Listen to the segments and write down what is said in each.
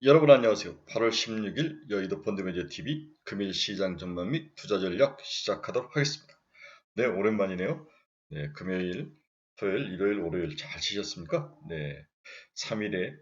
여러분 안녕하세요. 8월 16일 여의도 펀드매니저 TV 금일 시장 전망 및 투자 전략 시작하도록 하겠습니다. 네, 오랜만이네요. 네, 금요일, 토요일, 일요일, 월요일 잘 쉬셨습니까? 네, 3일에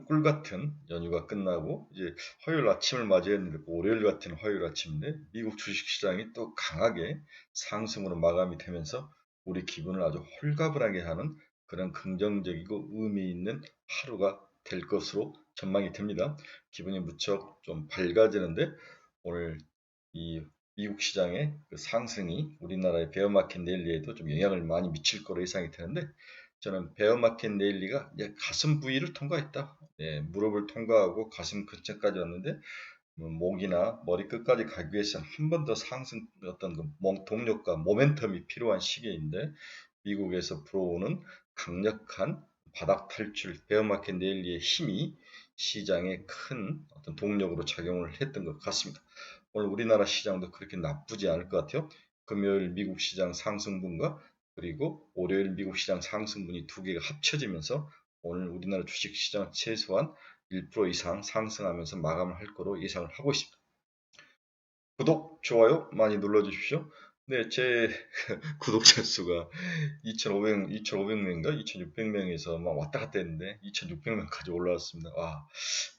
꿀 같은 연휴가 끝나고 이제 화요일 아침을 맞이했는데 월요일 같은 화요일 아침인데 미국 주식시장이 또 강하게 상승으로 마감이 되면서 우리 기분을 아주 홀가분하게 하는 그런 긍정적이고 의미 있는 하루가 될 것으로 전망이 됩니다. 기분이 무척 좀 밝아지는데 오늘 이 미국 시장의 그 상승이 우리나라의 베어마켓 데일리에도 좀 영향을 많이 미칠 거로 예상이 되는데 저는 베어마켓 데일리가 이제 가슴 부위를 통과했다. 예, 무릎을 통과하고 가슴 근처까지 왔는데 목이나 머리 끝까지 가기 위해서는 한 번 더 상승 어떤 그 동력과 모멘텀이 필요한 시기인데 미국에서 불어오는 강력한 바닥 탈출 베어마켓 데일리의 힘이 시장에 큰 어떤 동력으로 작용을 했던 것 같습니다. 오늘 우리나라 시장도 그렇게 나쁘지 않을 것 같아요. 금요일 미국 시장 상승분과 그리고 월요일 미국 시장 상승분이 두 개가 합쳐지면서 오늘 우리나라 주식 시장 최소한 1% 이상 상승하면서 마감을 할 거로 예상을 하고 있습니다. 구독, 좋아요 많이 눌러주십시오. 네, 제 구독자 수가 2,500명인가 2,600명에서 막 왔다 갔다 했는데 2,600명까지 올라왔습니다. 와,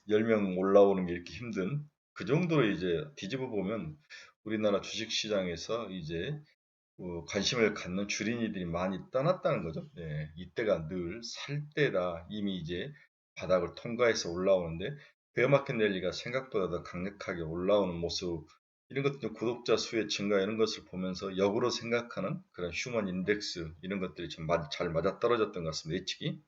10명 올라오는 게 이렇게 힘든 그 정도로 이제 뒤집어 보면 우리나라 주식시장에서 이제 관심을 갖는 주린이들이 많이 떠났다는 거죠. 네, 이때가 늘 살 때다. 이미 이제 바닥을 통과해서 올라오는데 베어마켓 랠리가 생각보다 더 강력하게 올라오는 모습 이런 것들 구독자 수의 증가 이런 것을 보면서 역으로 생각하는 그런 휴먼 인덱스 이런 것들이 좀 잘 맞아떨어졌던 것 같습니다. 예측이.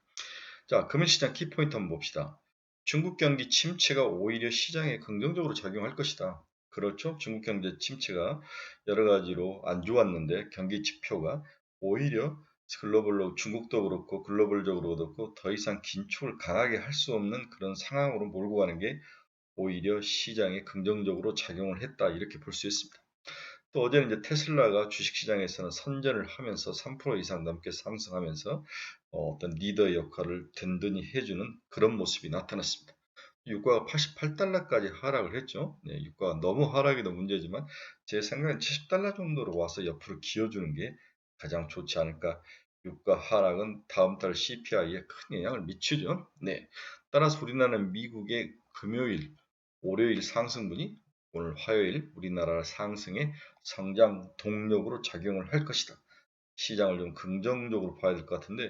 자, 금융시장 키포인트 한번 봅시다. 중국 경기 침체가 오히려 시장에 긍정적으로 작용할 것이다. 그렇죠? 중국 경제 침체가 여러 가지로 안 좋았는데 경기 지표가 오히려 글로벌로 중국도 그렇고 글로벌적으로 그렇고 더 이상 긴축을 강하게 할 수 없는 그런 상황으로 몰고 가는 게 오히려 시장에 긍정적으로 작용을 했다 이렇게 볼 수 있습니다. 또 어제는 이제 테슬라가 주식시장에서는 선전을 하면서 3% 이상 넘게 상승하면서 어떤 리더 역할을 든든히 해주는 그런 모습이 나타났습니다. 유가가 88달러까지 하락을 했죠. 네, 유가가 너무 하락이도 문제지만 제 생각엔 70달러 정도로 와서 옆으로 기어주는 게 가장 좋지 않을까. 유가 하락은 다음 달 CPI에 큰 영향을 미치죠. 네, 따라서 우리나라는 미국의 금요일, 월요일 상승분이 오늘 화요일 우리나라 상승의 성장 동력으로 작용을 할 것이다. 시장을 좀 긍정적으로 봐야 될 것 같은데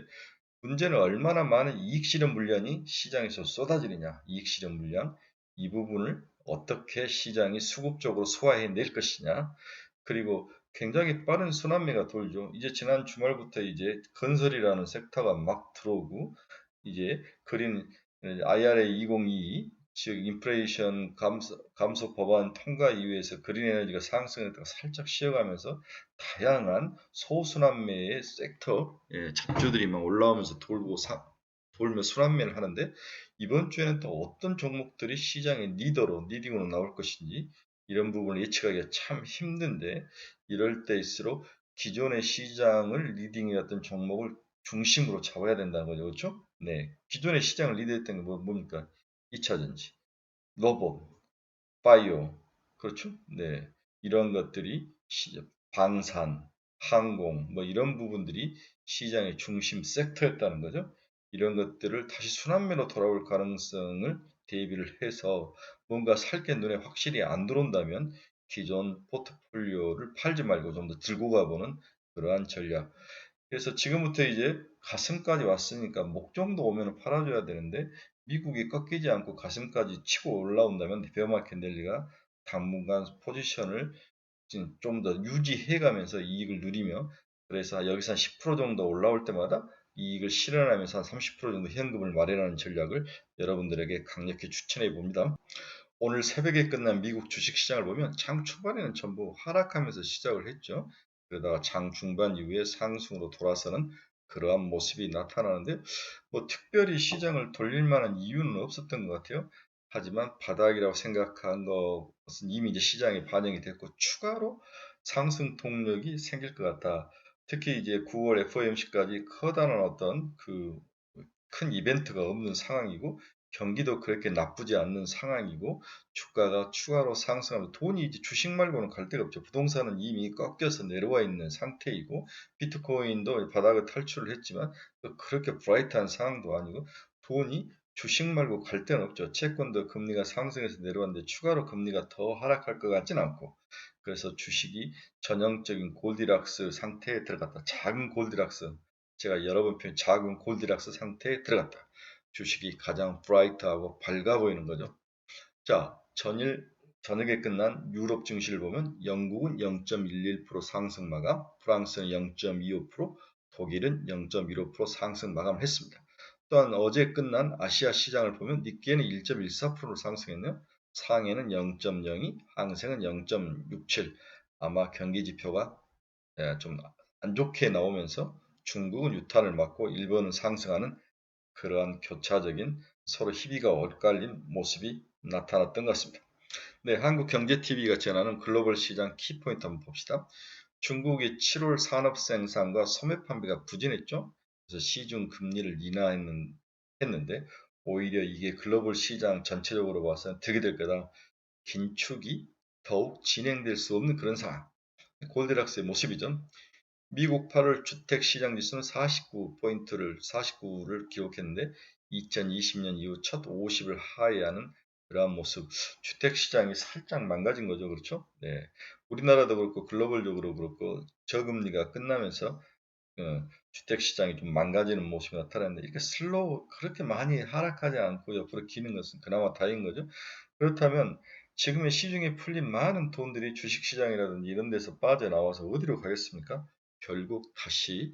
문제는 얼마나 많은 이익 실현 물량이 시장에서 쏟아지느냐. 이익 실현 물량 이 부분을 어떻게 시장이 수급적으로 소화해낼 것이냐. 그리고 굉장히 빠른 순환매가 돌죠. 이제 지난 주말부터 이제 건설이라는 섹터가 막 들어오고 이제 그린 IRA 2022 즉 인플레이션 감소 법안 통과 이후에서 그린 에너지가 상승했다가 살짝 쉬어가면서 다양한 소순환매의 섹터 잡주들이 막 올라오면서 돌며 순환매를 하는데 이번 주에는 또 어떤 종목들이 시장의 리딩으로 나올 것인지 이런 부분을 예측하기가 참 힘든데 이럴 때일수록 기존의 시장을 리딩해왔던 종목을 중심으로 잡아야 된다는 거죠. 그렇죠? 네. 기존의 시장을 리드했던 게 뭡니까? 2차전지, 로봇, 바이오, 그렇죠? 네. 이런 것들이 방산, 항공, 뭐 이런 부분들이 시장의 중심 섹터였다는 거죠. 이런 것들을 다시 순환매로 돌아올 가능성을 대비를 해서 뭔가 살 게 눈에 확실히 안 들어온다면 기존 포트폴리오를 팔지 말고 좀 더 들고 가보는 그러한 전략. 그래서 지금부터 이제 가슴까지 왔으니까 목 정도 오면 팔아줘야 되는데 미국이 꺾이지 않고 가슴까지 치고 올라온다면 베어마켓 랠리가 당분간 포지션을 좀 더 유지해가면서 이익을 누리며 그래서 여기서 한 10% 정도 올라올 때마다 이익을 실현하면서 한 30% 정도 현금을 마련하는 전략을 여러분들에게 강력히 추천해 봅니다. 오늘 새벽에 끝난 미국 주식시장을 보면 장 초반에는 전부 하락하면서 시작을 했죠. 그러다가 장 중반 이후에 상승으로 돌아서는 그러한 모습이 나타나는데 뭐 특별히 시장을 돌릴 만한 이유는 없었던 것 같아요. 하지만 바닥이라고 생각한 것은 이미 이제 시장에 반영이 됐고 추가로 상승 동력이 생길 것 같다. 특히 이제 9월 FOMC까지 커다란 어떤 그 큰 이벤트가 없는 상황이고 경기도 그렇게 나쁘지 않는 상황이고 주가가 추가로 상승하면 돈이 이제 주식 말고는 갈 데가 없죠. 부동산은 이미 꺾여서 내려와 있는 상태이고 비트코인도 바닥을 탈출을 했지만 또 그렇게 브라이트한 상황도 아니고 돈이 주식 말고 갈 데는 없죠. 채권도 금리가 상승해서 내려왔는데 추가로 금리가 더 하락할 것 같지는 않고 그래서 주식이 전형적인 골디락스 상태에 들어갔다. 작은 골디락스 제가 여러 번 표현 작은 골디락스 상태에 들어갔다. 주식이 가장 브라이트하고 밝아 보이는 거죠. 자, 저녁에 끝난 유럽 증시를 보면 영국은 0.11% 상승 마감, 프랑스는 0.25%, 독일은 0.15% 상승 마감을 했습니다. 또한 어제 끝난 아시아 시장을 보면 니케이는 1.14% 상승했네요. 상해는 0.02, 항생은 0.67. 아마 경기 지표가 좀 안 좋게 나오면서 중국은 유탄을 맞고 일본은 상승하는 그러한 교차적인 서로 희비가 엇갈린 모습이 나타났던 것 같습니다. 네, 한국경제TV가 전하는 글로벌 시장 키포인트 한번 봅시다. 중국의 7월 산업 생산과 소매 판매가 부진했죠. 그래서 시중 금리를 인하했는데 오히려 이게 글로벌 시장 전체적으로 봐서 득이 될 거다. 긴축이 더욱 진행될 수 없는 그런 상황. 골디락스의 모습이죠. 미국 8월 주택시장지수는 49를 기록했는데 2020년 이후 첫 50을 하회하는 그러한 모습. 주택시장이 살짝 망가진 거죠. 그렇죠? 네. 우리나라도 그렇고 글로벌적으로 그렇고 저금리가 끝나면서 주택시장이 좀 망가지는 모습이 나타났는데 이렇게 슬로우 그렇게 많이 하락하지 않고 옆으로 기는 것은 그나마 다행인 거죠. 그렇다면 지금의 시중에 풀린 많은 돈들이 주식시장이라든지 이런 데서 빠져나와서 어디로 가겠습니까? 결국 다시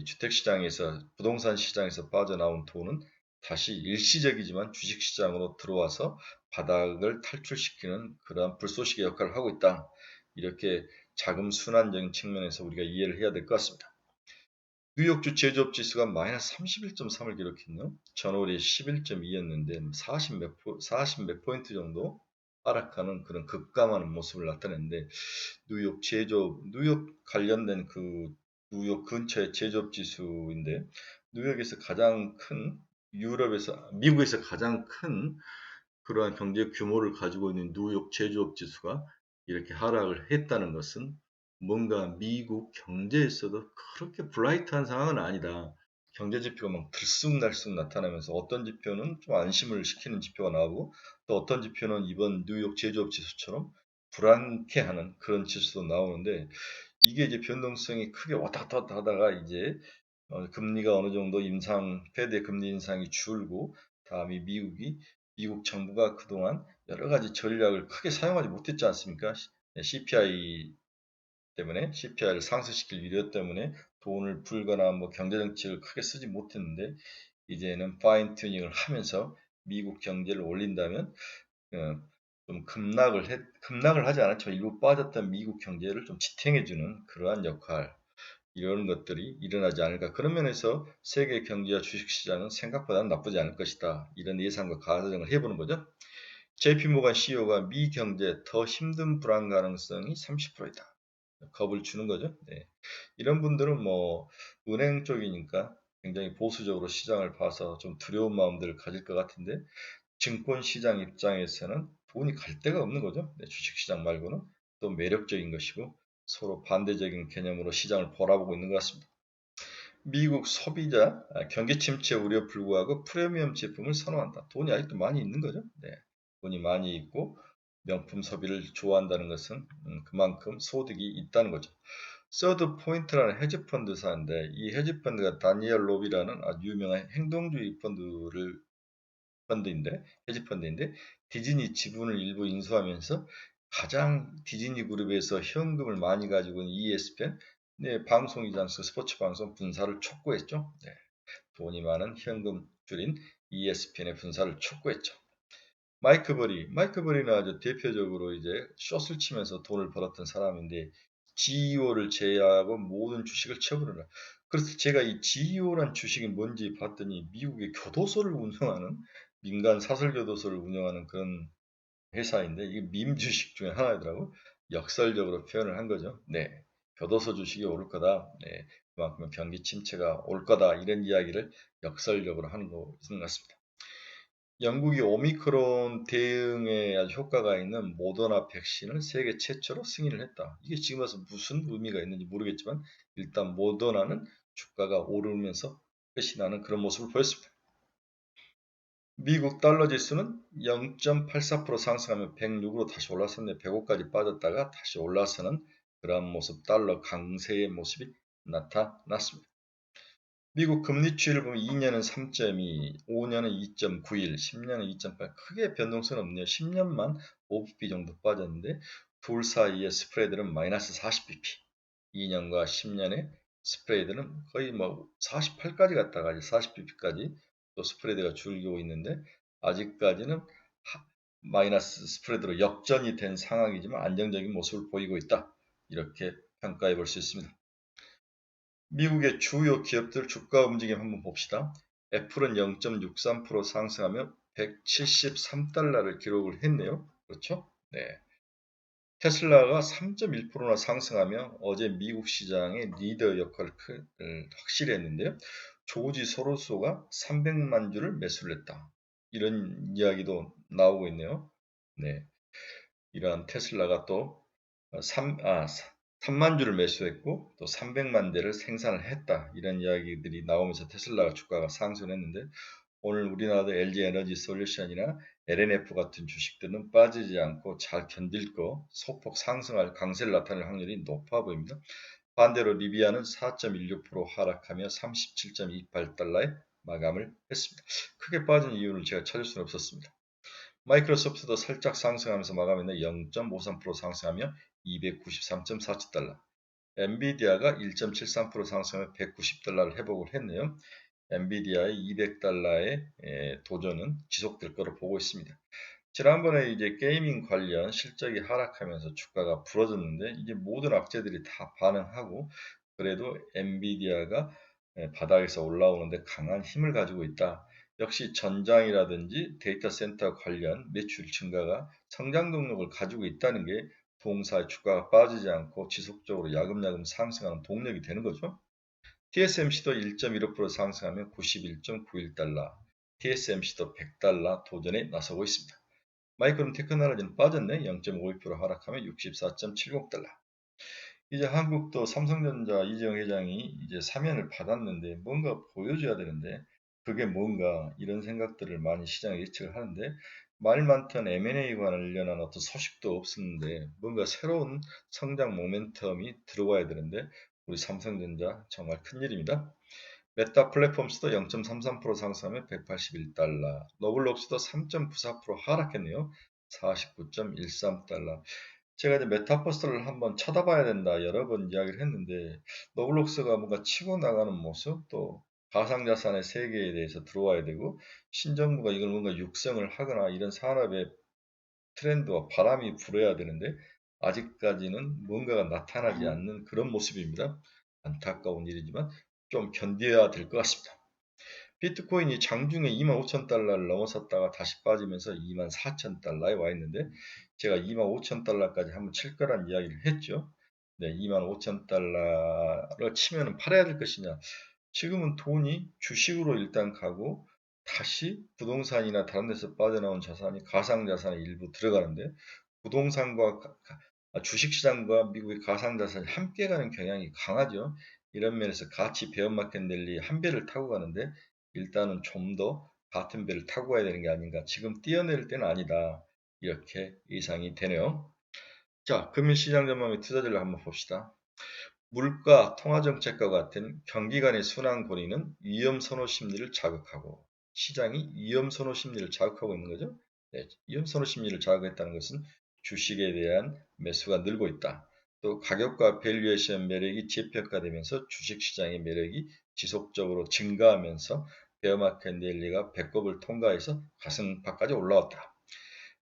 주택시장에서 부동산 시장에서 빠져나온 돈은 다시 일시적이지만 주식시장으로 들어와서 바닥을 탈출시키는 그러한 불쏘시개 역할을 하고 있다. 이렇게 자금 순환적인 측면에서 우리가 이해를 해야 될 것 같습니다. 뉴욕주 제조업 지수가 마이너스 31.3을 기록했네요. 전월이 11.2였는데 40 몇 포인트 정도 하락하는 그런 급감하는 모습을 나타냈는데 뉴욕 관련된 그 뉴욕 근처의 제조업 지수인데 뉴욕에서 가장 큰 미국에서 가장 큰 그러한 경제 규모를 가지고 있는 뉴욕 제조업 지수가 이렇게 하락을 했다는 것은 뭔가 미국 경제에서도 그렇게 브라이트한 상황은 아니다. 경제 지표가 막 들쑥날쑥 나타나면서 어떤 지표는 좀 안심을 시키는 지표가 나오고 또 어떤 지표는 이번 뉴욕 제조업 지수처럼 불안케하는 그런 지수도 나오는데 이게 이제 변동성이 크게 왔다 갔다 하다가 이제 금리가 어느 정도 페드의 금리 인상이 줄고 다음에 미국 정부가 그동안 여러 가지 전략을 크게 사용하지 못했지 않습니까? CPI 때문에 CPI를 상승시킬 우려 때문에 돈을 풀거나 뭐 경제 정책을 크게 쓰지 못했는데 이제는 파인 튜닝을 하면서 미국 경제를 올린다면 어, 좀 급락을 하지 않았지만 일부 빠졌던 미국 경제를 좀 지탱해주는 그러한 역할 이런 것들이 일어나지 않을까. 그런 면에서 세계 경제와 주식시장은 생각보다는 나쁘지 않을 것이다. 이런 예상과 가정을 해보는 거죠. JP모간 CEO가 미 경제 더 힘든 불안 가능성이 30%이다. 겁을 주는 거죠. 네. 이런 분들은 뭐 은행 쪽이니까 굉장히 보수적으로 시장을 봐서 좀 두려운 마음들을 가질 것 같은데 증권시장 입장에서는 돈이 갈 데가 없는 거죠. 네, 주식시장 말고는 또 매력적인 것이고 서로 반대적인 개념으로 시장을 바라보고 있는 것 같습니다. 미국 소비자 경기 침체 우려 불구하고 프리미엄 제품을 선호한다. 돈이 아직도 많이 있는 거죠. 네, 돈이 많이 있고 명품 소비를 좋아한다는 것은 그만큼 소득이 있다는 거죠. 서드 포인트라는 헤지펀드사인데 이 헤지펀드가 다니엘 로비라는 아주 유명한 행동주의 헤지펀드인데 디즈니 지분을 일부 인수하면서 가장 디즈니 그룹에서 현금을 많이 가지고 있는 ESPN 네, 방송이지 않습니까? 스포츠 방송 분사를 촉구했죠. 네, 돈이 많은 현금 줄인 ESPN의 분사를 촉구했죠. 마이크 버리는 아주 대표적으로 이제 숏을 치면서 돈을 벌었던 사람인데 GEO를 제외하고 모든 주식을 처분을 그래서 제가 이 GEO란 주식이 뭔지 봤더니 미국의 교도소를 운영하는 민간 사설 교도소를 운영하는 그런 회사인데 이게 밈 주식 중에 하나더라고 역설적으로 표현을 한 거죠. 네, 교도소 주식이 오를 거다. 네, 그만큼 경기 침체가 올 거다 이런 이야기를 역설적으로 하는 거 있는 것 같습니다. 영국이 오미크론 대응에 아주 효과가 있는 모더나 백신을 세계 최초로 승인을 했다. 이게 지금 와서 무슨 의미가 있는지 모르겠지만 일단 모더나는 주가가 오르면서 끝이 나는 그런 모습을 보였습니다. 미국 달러 지수는 0.84% 상승하며 106으로 다시 올라섰는데 105까지 빠졌다가 다시 올라서는 그러한 모습, 달러 강세의 모습이 나타났습니다. 미국 금리 추이를 보면 2년은 3.2, 5년은 2.91, 10년은 2.8. 크게 변동성은 없네요. 10년만 5bp 정도 빠졌는데 둘 사이의 스프레드는 마이너스 40bp. 2년과 10년의 스프레드는 거의 뭐 48까지 갔다가 40bp까지 또 스프레드가 줄고 있는데 아직까지는 마이너스 스프레드로 역전이 된 상황이지만 안정적인 모습을 보이고 있다. 이렇게 평가해 볼 수 있습니다. 미국의 주요 기업들 주가 움직임 한번 봅시다. 애플은 0.63% 상승하며 173달러를 기록을 했네요. 그렇죠? 네. 테슬라가 3.1%나 상승하며 어제 미국 시장의 리더 역할을 확실히 했는데요. 조지 소로소가 300만 주를 매수를 했다. 이런 이야기도 나오고 있네요. 네. 이러한 테슬라가 또 3만 주를 매수했고 또 300만 대를 생산을 했다. 이런 이야기들이 나오면서 테슬라가 주가가 상승했는데 오늘 우리나라도 LG에너지 솔루션이나 LNF 같은 주식들은 빠지지 않고 잘 견딜 거 소폭 상승할 강세를 나타낼 확률이 높아 보입니다. 반대로 리비아는 4.16% 하락하며 37.28달러에 마감을 했습니다. 크게 빠진 이유를 제가 찾을 수는 없었습니다. 마이크로소프트도 살짝 상승하면서 마감했는데 0.53% 상승하며 293.47달러. 엔비디아가 1.73% 상승하며 190달러를 회복을 했네요. 엔비디아의 200달러의 도전은 지속될 거로 보고 있습니다. 지난번에 이제 게이밍 관련 실적이 하락하면서 주가가 부러졌는데 이제 모든 악재들이 다 반응하고 그래도 엔비디아가 바닥에서 올라오는데 강한 힘을 가지고 있다. 역시 전장이라든지 데이터 센터 관련 매출 증가가 성장 동력을 가지고 있다는 게 부동산 주가가 빠지지 않고 지속적으로 야금야금 상승하는 동력이 되는 거죠. TSMC도 1.15% 상승하며 91.91달러, TSMC도 100달러 도전에 나서고 있습니다. 마이크론 테크놀로지는 빠졌네. 0.52% 하락하며 64.70달러. 이제 한국도 삼성전자 이재용 회장이 이제 사면을 받았는데 뭔가 보여줘야 되는데 그게 뭔가 이런 생각들을 많이 시장에 예측을 하는데 말 많던 M&A 관련한 어떤 소식도 없었는데 뭔가 새로운 성장 모멘텀이 들어와야 되는데 우리 삼성전자 정말 큰일입니다. 메타 플랫폼스도 0.33% 상승하며 181달러, 노블록스도 3.94% 하락했네요. 49.13달러. 제가 이제 메타버스를 한번 쳐다봐야 된다 여러 번 이야기를 했는데 노블록스가 뭔가 치고 나가는 모습 또 가상자산의 세계에 대해서 들어와야 되고 신정부가 이걸 뭔가 육성을 하거나 이런 산업의 트렌드와 바람이 불어야 되는데 아직까지는 뭔가가 나타나지 않는 그런 모습입니다. 안타까운 일이지만 좀 견뎌야 될 것 같습니다. 비트코인이 장중에 25,000달러를 넘어섰다가 다시 빠지면서 24,000달러에 와 있는데 제가 25,000달러까지 한번 칠 거란 이야기를 했죠. 네, 25,000달러를 치면 팔아야 될 것이냐. 지금은 돈이 주식으로 일단 가고 다시 부동산이나 다른 데서 빠져나온 자산이 가상자산에 일부 들어가는데 부동산과 주식시장과 미국의 가상자산이 함께 가는 경향이 강하죠. 이런 면에서 가치 베어마켓 랠리 한 배를 타고 가는데 일단은 좀 더 같은 배를 타고 가야 되는 게 아닌가. 지금 뛰어낼 때는 아니다. 이렇게 예상이 되네요. 자, 금융시장 전망의 투자자를 한번 봅시다. 물가, 통화정책과 같은 경기 간의 순환고리는 위험선호 심리를 자극하고 시장이 위험선호 심리를 자극하고 있는 거죠. 네, 위험선호 심리를 자극했다는 것은 주식에 대한 매수가 늘고 있다. 또 가격과 밸류에이션 매력이 재평가되면서 주식시장의 매력이 지속적으로 증가하면서 베어마켓 랠리가 배꼽을 통과해서 가슴팍까지 올라왔다.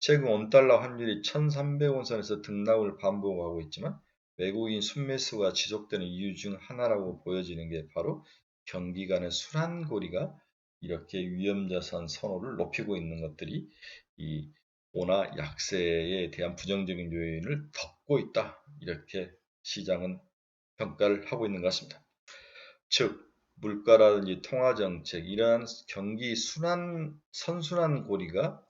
최근 원달러 환율이 1300원선에서 등락을 반복하고 있지만 외국인 순매수가 지속되는 이유 중 하나라고 보여지는 게 바로 경기 간의 순환고리가 이렇게 위험자산 선호를 높이고 있는 것들이 이 원화 약세에 대한 부정적인 요인을 덮고 있다. 이렇게 시장은 평가를 하고 있는 것 같습니다. 즉 물가라든지 통화정책 이러한 경기 선순환 고리가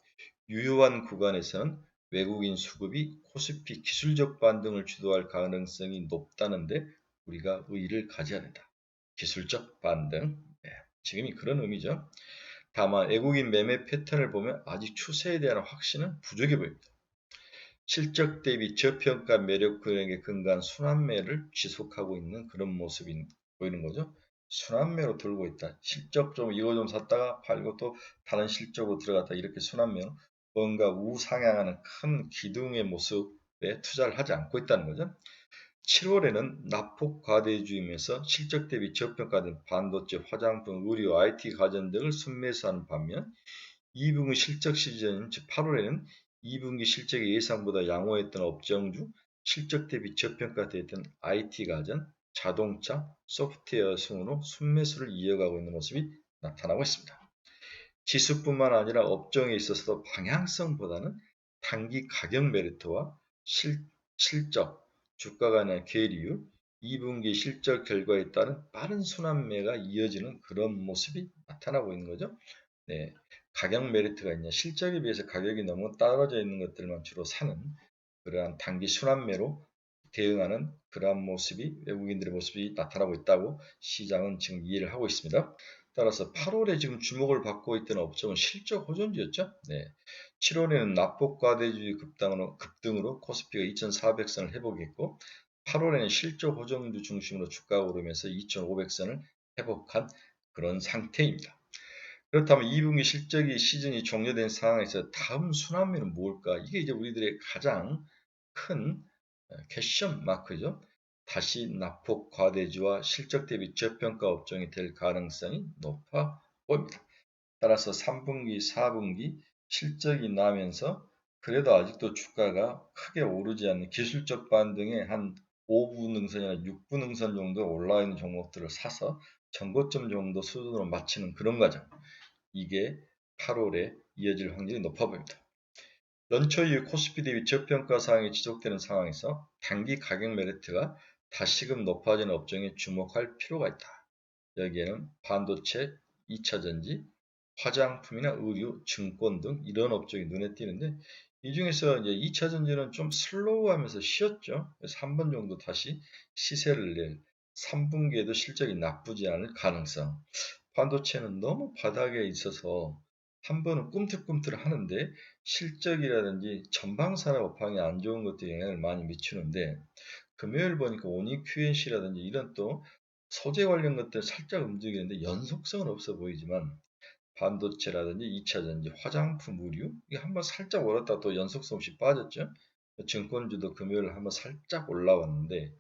유효한 구간에서는 외국인 수급이 코스피 기술적 반등을 주도할 가능성이 높다는데 우리가 의의를 가져야 된다. 기술적 반등. 네, 지금이 그런 의미죠. 다만 외국인 매매 패턴을 보면 아직 추세에 대한 확신은 부족해 보입니다. 실적 대비 저평가 매력 근액에 근거한 순환매를 지속하고 있는 그런 모습이 보이는 거죠. 순환매로 돌고 있다. 실적 좀 이거 좀 샀다가 팔고 또 다른 실적으로 들어갔다 이렇게 순환매로 뭔가 우상향하는 큰 기둥의 모습에 투자를 하지 않고 있다는 거죠. 7월에는 낙폭 과대주의면서 실적 대비 저평가된 반도체, 화장품, 의료, IT 가전 등을 순매수하는 반면 2분기 실적 시즌, 즉 8월에는 2분기 실적이 예상보다 양호했던 업종주, 실적 대비 저평가되었던 IT 가전, 자동차, 소프트웨어 순으로 순매수를 이어가고 있는 모습이 나타나고 있습니다. 지수뿐만 아니라 업종에 있어서도 방향성보다는 단기 가격 메리트와 실적, 주가 간의 괴리율, 2분기 실적 결과에 따른 빠른 순환매가 이어지는 그런 모습이 나타나고 있는 거죠. 네, 가격 메리트가 있냐, 실적에 비해서 가격이 너무 떨어져 있는 것들만 주로 사는 그러한 단기 순환매로 대응하는 그러한 모습이 외국인들의 모습이 나타나고 있다고 시장은 지금 이해를 하고 있습니다. 따라서 8월에 지금 주목을 받고 있던 업종은 실적 호전주였죠. 네. 7월에는 납폭과대주의 급등으로 코스피가 2,400선을 회복했고 8월에는 실적 호전주 중심으로 주가가 오르면서 2,500선을 회복한 그런 상태입니다. 그렇다면 2분기 실적이 시즌이 종료된 상황에서 다음 순환매는 무엇일까? 이게 이제 우리들의 가장 큰 퀘션 마크죠. 다시 낙폭 과대주와 실적 대비 저평가 업종이 될 가능성이 높아 보입니다. 따라서 3분기, 4분기 실적이 나면서 그래도 아직도 주가가 크게 오르지 않는 기술적 반등의 한 5분 능선이나 6분 능선 정도 올라와 있는 종목들을 사서 전고점 정도 수준으로 맞추는 그런 과정. 이게 8월에 이어질 확률이 높아 보입니다. 연초 이후 코스피 대비 저평가 사항이 지속되는 상황에서 단기 가격 메리트가 다시금 높아지는 업종에 주목할 필요가 있다. 여기에는 반도체, 2차전지, 화장품이나 의류, 증권 등 이런 업종이 눈에 띄는데 이 중에서 이제 2차전지는 좀 슬로우하면서 쉬었죠. 그래서 한 번 정도 다시 시세를 낼 3분기에도 실적이 나쁘지 않을 가능성. 반도체는 너무 바닥에 있어서 한 번은 꿈틀꿈틀 하는데 실적이라든지 전방산업 업황이 안 좋은 것들이 영향을 많이 미치는데 금요일 보니까 오니 QNC라든지 이런 또 소재 관련 것들 살짝 움직이는데 연속성은 없어 보이지만 반도체라든지 2차전지, 화장품, 의류 이게 한번 살짝 올랐다 또 연속성 없이 빠졌죠. 증권주도 금요일 한번 살짝 올라왔는데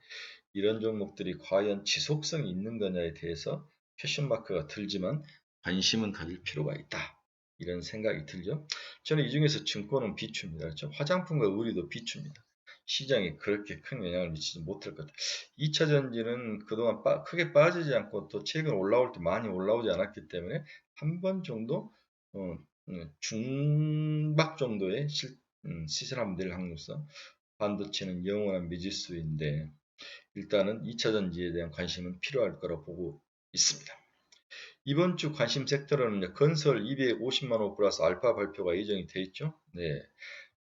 이런 종목들이 과연 지속성이 있는 거냐에 대해서 퀘션마크가 들지만 관심은 가질 필요가 있다. 이런 생각이 들죠. 저는 이 중에서 증권은 비추입니다. 그렇죠? 화장품과 의류도 비추입니다. 시장에 그렇게 큰 영향을 미치지 못할 것 같아요. 2차 전지는 그동안 크게 빠지지 않고 또 최근 올라올 때 많이 올라오지 않았기 때문에 한 번 정도 중박 정도의 시세를 한번 낼 확률성 반도체는 영원한 미지수인데 일단은 2차 전지에 대한 관심은 필요할 거라 보고 있습니다. 이번 주 관심 섹터로는 건설 250만 원 플러스 알파 발표가 예정이 돼 있죠. 네.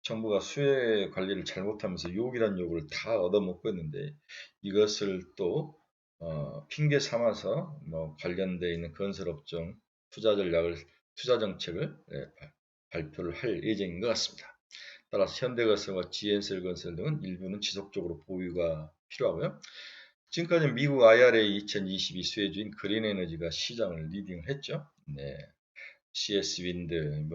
정부가 수혜 관리를 잘못하면서 욕이란 욕을 다 얻어먹고 있는데 이것을 또 핑계 삼아서 관련되어 있는 건설업종 투자 전략을 투자 정책을 발표를 할 예정인 것 같습니다. 따라서 현대건설과 GN설건설 등은 일부는 지속적으로 보유가 필요하고요. 지금까지 미국 IRA 2022 수혜주인 그린에너지가 시장을 리딩을 했죠. 네. CS 윈드,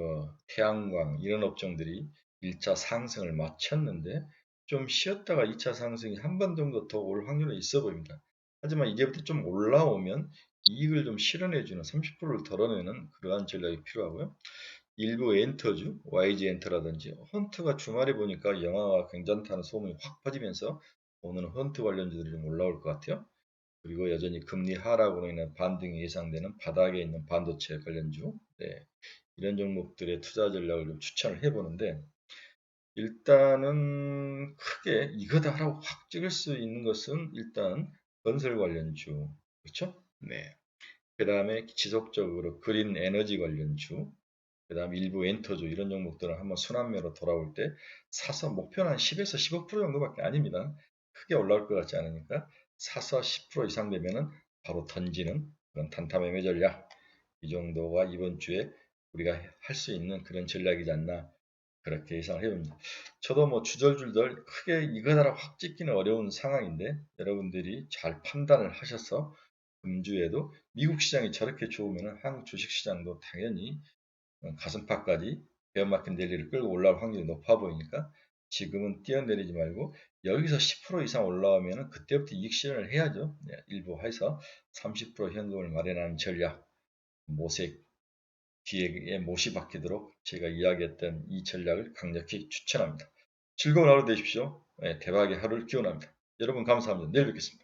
태양광 이런 업종들이 1차 상승을 마쳤는데 좀 쉬었다가 2차 상승이 한 번 정도 더 올 확률은 있어 보입니다. 하지만 이제부터 좀 올라오면 이익을 좀 실현해주는 30%를 덜어내는 그러한 전략이 필요하고요. 일부 엔터주, YG 엔터라든지 헌트가 주말에 보니까 영화가 괜찮다는 소문이 확 퍼지면서 오늘은 헌트 관련주들이 좀 올라올 것 같아요. 그리고 여전히 금리 하락으로 인한 반등이 예상되는 바닥에 있는 반도체 관련주, 네, 이런 종목들의 투자 전략을 좀 추천을 해보는데 일단은 크게 이거다라고 확 찍을 수 있는 것은 일단 건설 관련주, 그렇죠? 네. 그 다음에 지속적으로 그린 에너지 관련주, 그 다음에 일부 엔터주 이런 종목들은 한번 순환매로 돌아올 때 사서 목표는 한 10에서 15% 정도밖에 아닙니다. 크게 올라올 것 같지 않으니까 사서 10% 이상 되면은 바로 던지는 그런 단타 매매 전략, 이 정도가 이번 주에 우리가 할 수 있는 그런 전략이지 않나 그렇게 예상을 해봅니다. 저도 뭐 주절주절 크게 이거다라 확 찍기는 어려운 상황인데 여러분들이 잘 판단을 하셔서 금주에도 미국 시장이 저렇게 좋으면 한국 주식시장도 당연히 가슴팍까지 베어마켓 랠리를 끌고 올라올 확률이 높아 보이니까 지금은 뛰어내리지 말고 여기서 10% 이상 올라오면 그때부터 이익 실현을 해야죠. 네, 일부 해서 30% 현금을 마련하는 전략, 모색 뒤에 못이 박히도록 제가 이야기했던 이 전략을 강력히 추천합니다. 즐거운 하루 되십시오. 네, 대박의 하루를 기원합니다. 여러분 감사합니다. 내일 뵙겠습니다.